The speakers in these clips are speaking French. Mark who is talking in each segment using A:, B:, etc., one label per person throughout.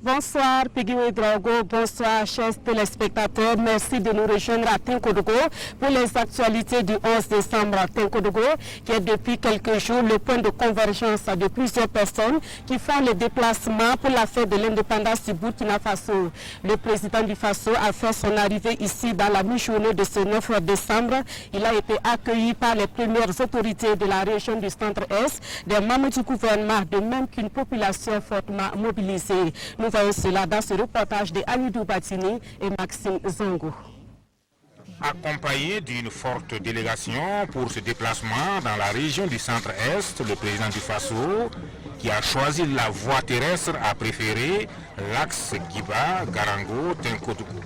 A: Bonsoir Peggy Ouedraogo, bonsoir chers téléspectateurs, merci de nous rejoindre à Tinkodogo pour les actualités du 11 décembre. Tinkodogo qui est depuis quelques jours le point de convergence de plusieurs personnes qui font le déplacement pour la fête de l'indépendance du Burkina Faso. Le président du Faso a fait son arrivée ici dans la mi-journée de ce 9 décembre. Il a été accueilli par les premières autorités de la région du centre-est, des membres du gouvernement, de même qu'une population fortement mobilisée. Nous voyons cela dans ce reportage de Amidou Batini et Maxime Zongo.
B: Accompagné d'une forte délégation pour ce déplacement dans la région du centre-est, le président du Faso, qui a choisi la voie terrestre, a préféré l'axe Guiba-Garango-Tinkodougou.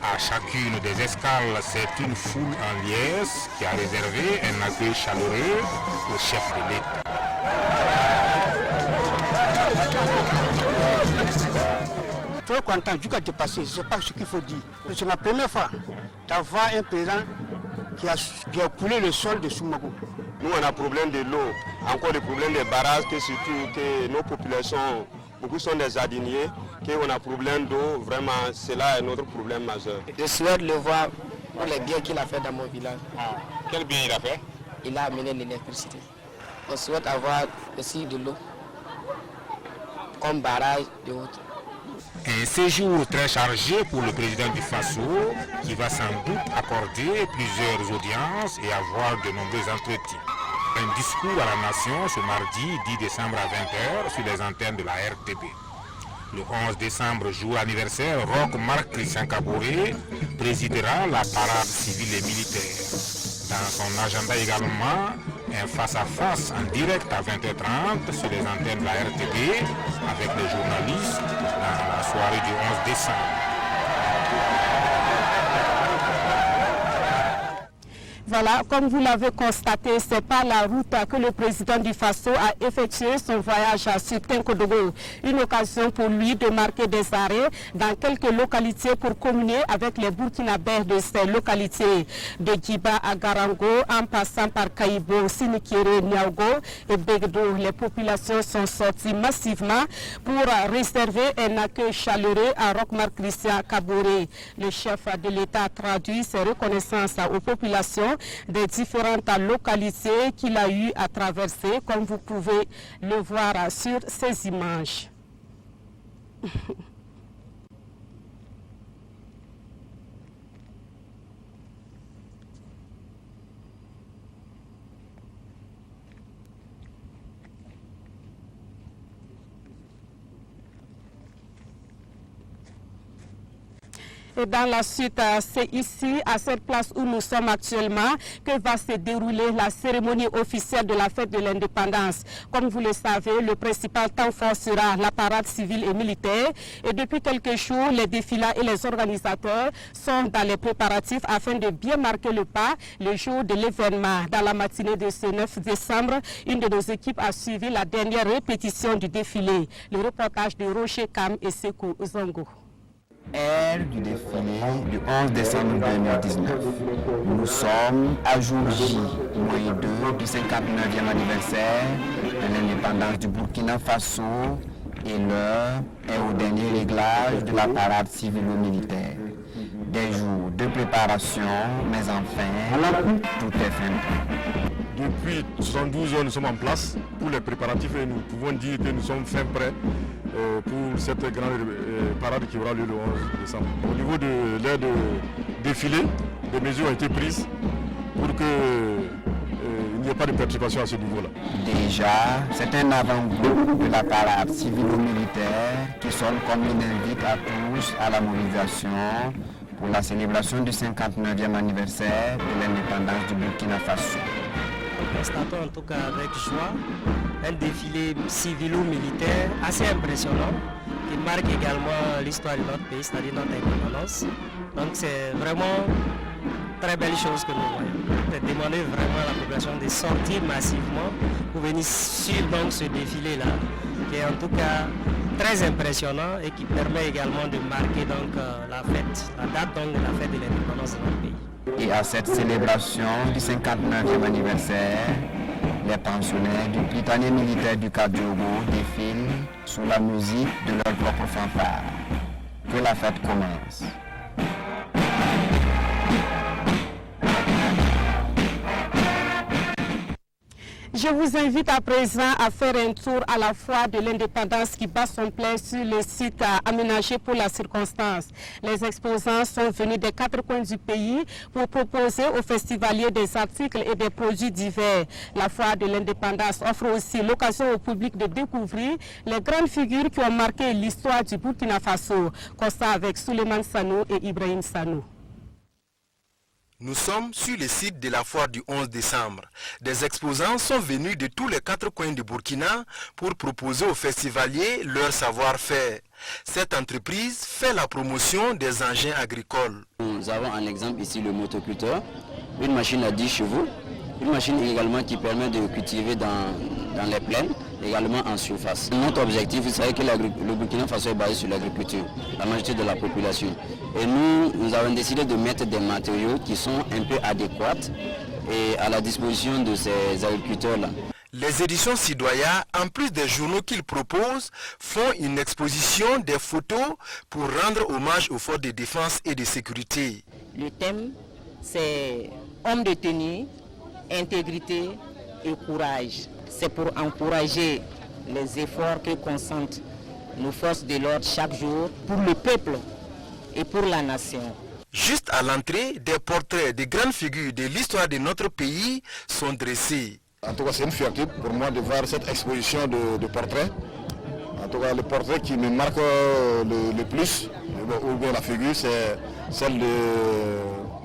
B: À chacune des escales, c'est une foule en liesse qui a réservé un accueil chaleureux au chef de l'État.
C: Très content du cas de passer, je ne sais pas ce qu'il faut dire. C'est ma première fois d'avoir un président qui a coulé le sol de Soumago.
D: Nous, on a problème de l'eau, encore des problèmes des barrages, que surtout que nos populations, beaucoup sont des jardiniers, qu'on a problème d'eau, vraiment, c'est là notre problème majeur.
E: Je souhaite le voir pour les biens qu'il a fait dans mon village.
B: Ah, quel bien il a fait?
E: Il a amené l'électricité. On souhaite avoir aussi de l'eau, comme barrage et autres.
B: Un séjour très chargé pour le président du Faso qui va sans doute accorder plusieurs audiences et avoir de nombreux entretiens. Un discours à la nation ce mardi 10 décembre à 20h sur les antennes de la RTB. Le 11 décembre, jour anniversaire, Roch Marc Christian Kaboré présidera la parade civile et militaire. Dans son agenda également, un face-à-face en direct à 20h30 sur les antennes de la RTB avec les journalistes dans la soirée du 11 décembre.
A: Voilà, comme vous l'avez constaté, c'est par la route que le président du Faso a effectué son voyage sur Tinkodogo. Une occasion pour lui de marquer des arrêts dans quelques localités pour communier avec les Burkinabés de ces localités. De Djiba à Garango, en passant par Kaïbo, Sinikere, Niaogo et Begdo, les populations sont sorties massivement pour réserver un accueil chaleureux à Roch Marc Christian Kaboré. Le chef de l'État a traduit ses reconnaissances aux populations des différentes localités qu'il a eu à traverser, comme vous pouvez le voir sur ces images. Et dans la suite, c'est ici, à cette place où nous sommes actuellement, que va se dérouler la cérémonie officielle de la fête de l'indépendance. Comme vous le savez, le principal temps fort sera la parade civile et militaire. Et depuis quelques jours, les défilants et les organisateurs sont dans les préparatifs afin de bien marquer le pas le jour de l'événement. Dans la matinée de ce 9 décembre, une de nos équipes a suivi la dernière répétition du défilé. Le reportage de Rocher Kam et Sekou Zongo.
F: Heure du défilé du 11 décembre 2019. Nous sommes à jour J, moins 2 du 59e anniversaire de l'indépendance du Burkina Faso et l'heure est au dernier réglage de la parade civilo-militaire. Des jours de préparation, mais enfin, tout est fin.
G: Depuis 72 heures, nous sommes en place pour les préparatifs et nous pouvons dire que nous sommes fin prêts pour cette grande parade qui aura lieu le 11 décembre. Au niveau de l'aire de défilé, des mesures ont été prises pour qu'il n'y ait pas de perturbation à ce niveau-là.
F: Déjà, c'est un avant-goût de la parade civilo-militaire qui sonne comme une invite à tous à la mobilisation pour la célébration du 59e anniversaire de l'indépendance du Burkina Faso.
E: Nous constatons en tout cas avec joie un défilé civilo-militaire assez impressionnant qui marque également l'histoire de notre pays, c'est-à-dire notre indépendance. Donc c'est vraiment très belle chose que nous voyons. De demander vraiment à la population de sortir massivement pour venir suivre donc ce défilé-là, qui est en tout cas très impressionnant et qui permet également de marquer donc la fête, la date donc de la fête de l'indépendance de notre pays.
F: Et à cette célébration du 59e anniversaire, les pensionnaires du Prytanée militaire du Cap Diogo défilent sous la musique de leur propre fanfare. Que la fête commence.
A: Je vous invite à présent à faire un tour à la foire de l'indépendance qui bat son plein sur le site aménagé pour la circonstance. Les exposants sont venus des 4 coins du pays pour proposer aux festivaliers des articles et des produits divers. La foire de l'indépendance offre aussi l'occasion au public de découvrir les grandes figures qui ont marqué l'histoire du Burkina Faso. Constat avec Souleymane Sanou et Ibrahim Sanou.
H: Nous sommes sur le site de la foire du 11 décembre. Des exposants sont venus de tous les 4 coins du Burkina pour proposer aux festivaliers leur savoir-faire. Cette entreprise fait la promotion des engins agricoles.
I: Nous avons un exemple ici, le motoculteur, une machine à 10 chevaux, une machine également qui permet de cultiver dans les plaines, également en surface. Notre objectif, vous savez que le Burkina Faso est basé sur l'agriculture, la majorité de la population. Et nous avons décidé de mettre des matériaux qui sont un peu adéquats et à la disposition de ces agriculteurs-là.
H: Les éditions Sidoya, en plus des journaux qu'ils proposent, font une exposition des photos pour rendre hommage aux forces de défense et de sécurité.
J: Le thème, c'est homme de tenue, intégrité et courage. C'est pour encourager les efforts que consentent nos forces de l'ordre chaque jour pour le peuple et pour la nation.
H: Juste à l'entrée, des portraits de grandes figures de l'histoire de notre pays sont dressés.
G: En tout cas, c'est une fierté pour moi de voir cette exposition de portraits. En tout cas, le portrait qui me marque le plus, ou bien la figure, c'est celle de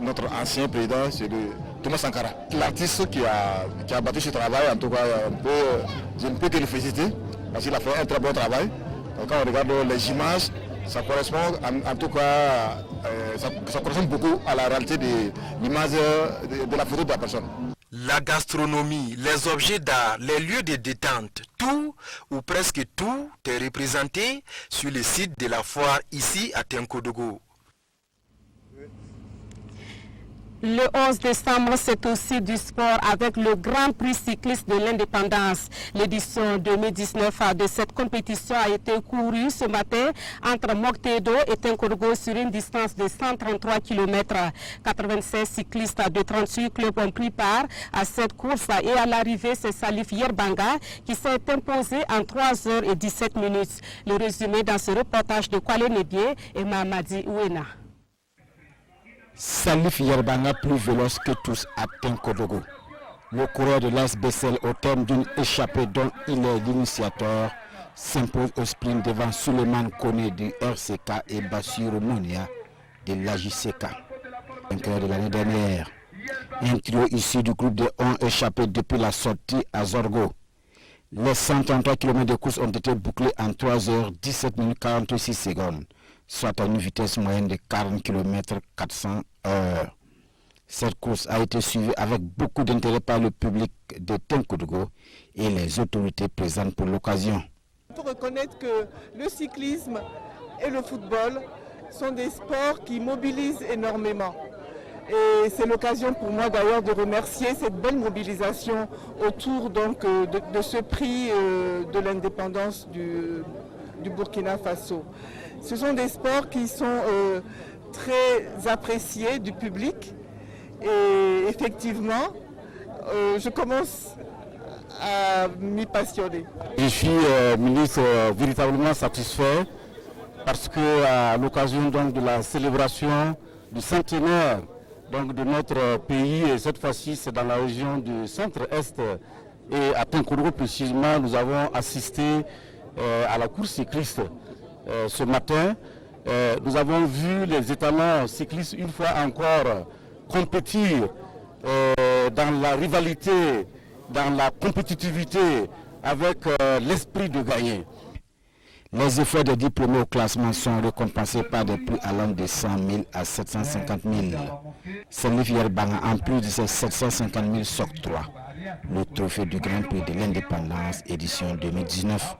G: notre ancien président, c'est de Thomas Sankara. L'artiste qui a battu ce travail, en tout cas, je ne peux que le féliciter, parce qu'il a fait un très bon travail. Donc, quand on regarde les images, ça correspond, en tout cas, ça correspond beaucoup à la réalité de l'image de la photo de la personne.
H: La gastronomie, les objets d'art, les lieux de détente, tout ou presque tout est représenté sur le site de la foire ici à Tenkodogo.
A: Le 11 décembre, c'est aussi du sport avec le Grand Prix cycliste de l'indépendance. L'édition 2019 de cette compétition a été courue ce matin entre Moktedo et Tenkodogo sur une distance de 133 km. 96 cyclistes de 38 clubs ont pris part à cette course et à l'arrivée, c'est Salif Yerbanga qui s'est imposé en 3h17. Le résumé dans ce reportage de Kwale Nedie et Mamadi Ouena.
K: Salif Yerbanga plus véloce que tous à Tenkodogo. Le coureur de l'AS Bessel au terme d'une échappée dont il est l'initiateur s'impose au sprint devant Souleymane Kone du RCK et Bassirou Mounia de l'AJCK. Vainqueur de l'année dernière. Un trio issu du groupe de 11 échappés depuis la sortie à Zorgo. Les 133 km de course ont été bouclés en 3h17 soit à une vitesse moyenne de 40 km 400 heures. Cette course a été suivie avec beaucoup d'intérêt par le public de Tenkodogo et les autorités présentes pour l'occasion.
L: Il faut reconnaître que le cyclisme et le football sont des sports qui mobilisent énormément. Et c'est l'occasion pour moi d'ailleurs de remercier cette belle mobilisation autour donc, de ce prix de l'indépendance du Burkina Faso. Ce sont des sports qui sont très appréciés du public et effectivement, je commence à m'y passionner.
K: Je suis ministre véritablement satisfait parce que à l'occasion donc de la célébration du centenaire donc de notre pays, et cette fois-ci c'est dans la région du centre-est et à Tenkodogo précisément, nous avons assisté à la course cycliste ce matin. Nous avons vu les étalons cyclistes une fois encore compétir dans la rivalité, dans la compétitivité avec l'esprit de gagner. Les efforts des diplômés au classement sont récompensés par des prix allant de 100 000 à 750 000. Salif Yerbanga, en plus de ces 750 000, s'octroie le trophée du Grand Prix de l'Indépendance, édition 2019.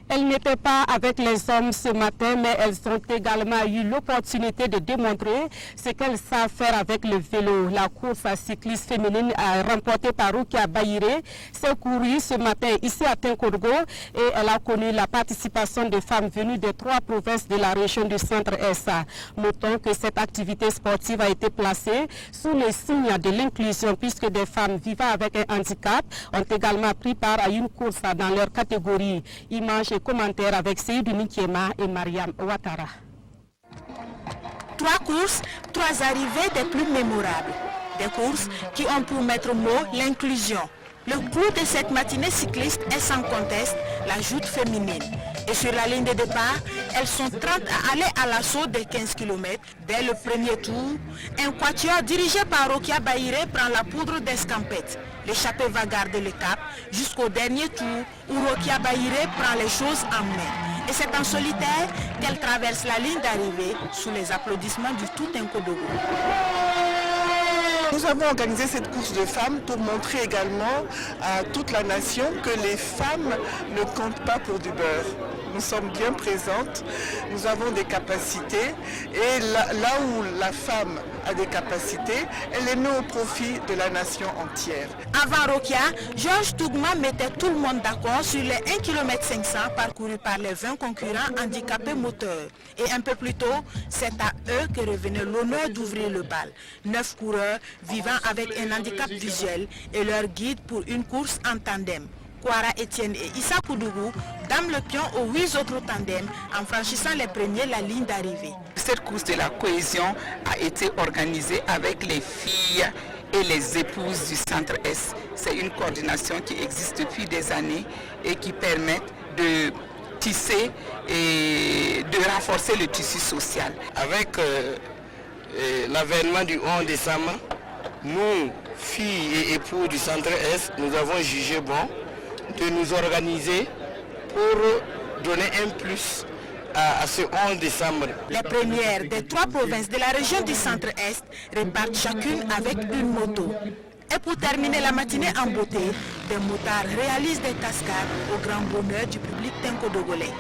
A: Elles n'étaient pas avec les hommes ce matin, mais elles ont également eu l'opportunité de démontrer ce qu'elles savent faire avec le vélo. La course cycliste féminine remportée par Rokia Bayire s'est courue ce matin ici à Tinkodogo et elle a connu la participation de femmes venues de 3 provinces de la région du Centre-Est. Notons que cette activité sportive a été placée sous le signe de l'inclusion puisque des femmes vivant avec un handicap ont également pris part à une course dans leur catégorie. Images et commentaires avec Seydou Nikiema et Mariam Ouattara.
M: 3 courses, 3 arrivées des plus mémorables. Des courses qui ont pour maître mot l'inclusion. Le clou de cette matinée cycliste est sans conteste la joute féminine. Et sur la ligne de départ, elles sont 30 à aller à l'assaut des 15 km. Dès le premier tour, un quatuor dirigé par Rokia Bayire prend la poudre d'escampette. L'échappée va garder le cap jusqu'au dernier tour où Rokia Bayire prend les choses en main. Et c'est en solitaire qu'elle traverse la ligne d'arrivée sous les applaudissements du tout Tinkodogo.
L: Nous avons organisé cette course de femmes pour montrer également à toute la nation que les femmes ne comptent pas pour du beurre. Nous sommes bien présentes, nous avons des capacités et là où la femme a des capacités, elle les met au profit de la nation entière.
M: Avant Rokia, Georges Tougma mettait tout le monde d'accord sur les 1,5 km parcourus par les 20 concurrents handicapés moteurs. Et un peu plus tôt, c'est à eux que revenait l'honneur d'ouvrir le bal. 9 coureurs vivant avec un handicap visuel et leur guide pour une course en tandem. Kwara Etienne et Issa Koudougou dament le pion aux 8 autres tandems en franchissant les premiers la ligne d'arrivée.
N: Cette course de la cohésion a été organisée avec les filles et les épouses du Centre-Est. C'est une coordination qui existe depuis des années et qui permet de tisser et de renforcer le tissu social.
O: Avec l'avènement du 11 décembre, nous, filles et époux du Centre-Est, nous avons jugé bon de nous organiser pour donner un plus à ce 11 décembre.
M: Les premières des 3 provinces de la région du Centre-Est repartent chacune avec une moto. Et pour terminer la matinée en beauté, des motards réalisent des cascades au grand bonheur du public tinkodogolais.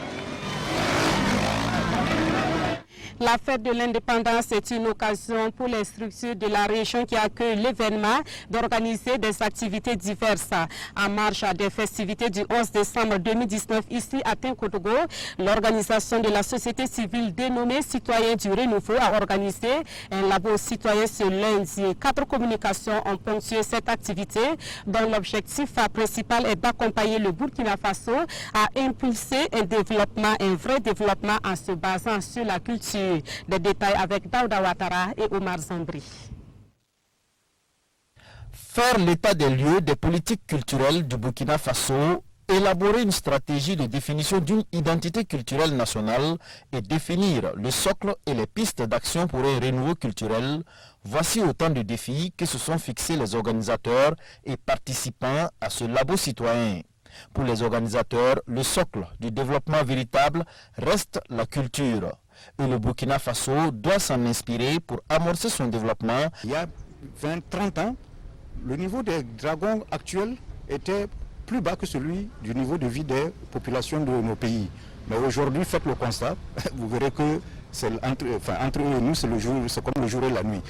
A: La fête de l'indépendance est une occasion pour les structures de la région qui accueillent l'événement d'organiser des activités diverses. En marge des festivités du 11 décembre 2019 ici à Tinkodogo, l'organisation de la société civile dénommée Citoyens du Renouveau a organisé un labo citoyen ce lundi. 4 communications ont ponctué cette activité dont l'objectif principal est d'accompagner le Burkina Faso à impulser un vrai développement en se basant sur la culture. Des détails avec Daouda Ouattara et Omar Zambri.
P: Faire l'état des lieux des politiques culturelles du Burkina Faso, élaborer une stratégie de définition d'une identité culturelle nationale et définir le socle et les pistes d'action pour un renouveau culturel, voici autant de défis que se sont fixés les organisateurs et participants à ce labo citoyen. Pour les organisateurs, le socle du développement véritable reste la culture. Et le Burkina Faso doit s'en inspirer pour amorcer son développement.
Q: Il y a 20-30 ans, le niveau des dragons actuels était plus bas que celui du niveau de vie des populations de nos pays. Mais aujourd'hui, faites le constat, vous verrez que entre eux et nous, c'est comme le jour et la nuit.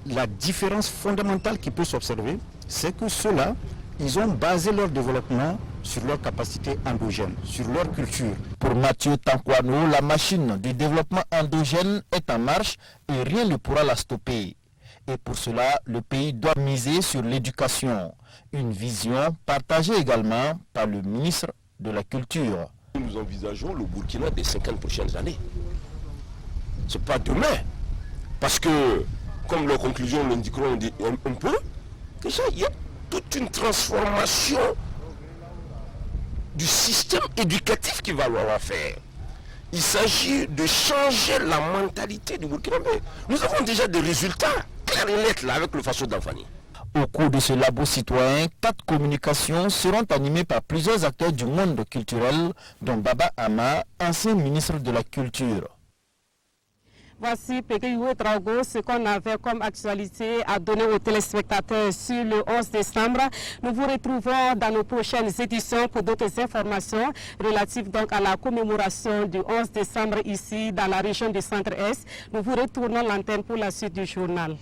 Q: La différence fondamentale qui peut s'observer, c'est que ceux-là, ils ont basé leur développement sur leur capacité endogène, sur leur culture.
P: Pour Mathieu Tankwano, la machine du développement endogène est en marche et rien ne pourra la stopper. Et pour cela, le pays doit miser sur l'éducation. Une vision partagée également par le ministre de la Culture.
R: Nous envisageons le Burkina des 50 prochaines années. Ce n'est pas demain. Parce que, comme leurs conclusions l'indiqueront un peu, déjà il y a toute une transformation du système éducatif qu'il va falloir faire. Il s'agit de changer la mentalité du Burkinabé. Nous avons déjà des résultats clairs et nets là avec le Faso d'Anfani.
P: Au cours de ce labo citoyen, 4 communications seront animées par plusieurs acteurs du monde culturel, dont Baba Ama, ancien ministre de la Culture.
A: Voici Pegayou Drago, ce qu'on avait comme actualité à donner aux téléspectateurs sur le 11 décembre. Nous vous retrouvons dans nos prochaines éditions pour d'autres informations relatives donc à la commémoration du 11 décembre ici dans la région du Centre-Est. Nous vous retournons l'antenne pour la suite du journal.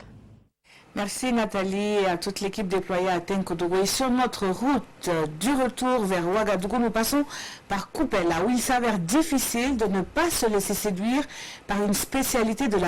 S: Merci Nathalie et à toute l'équipe déployée à Tenkodogo. Et sur notre route du retour vers Ouagadougou, nous passons par Koupela où il s'avère difficile de ne pas se laisser séduire par une spécialité de la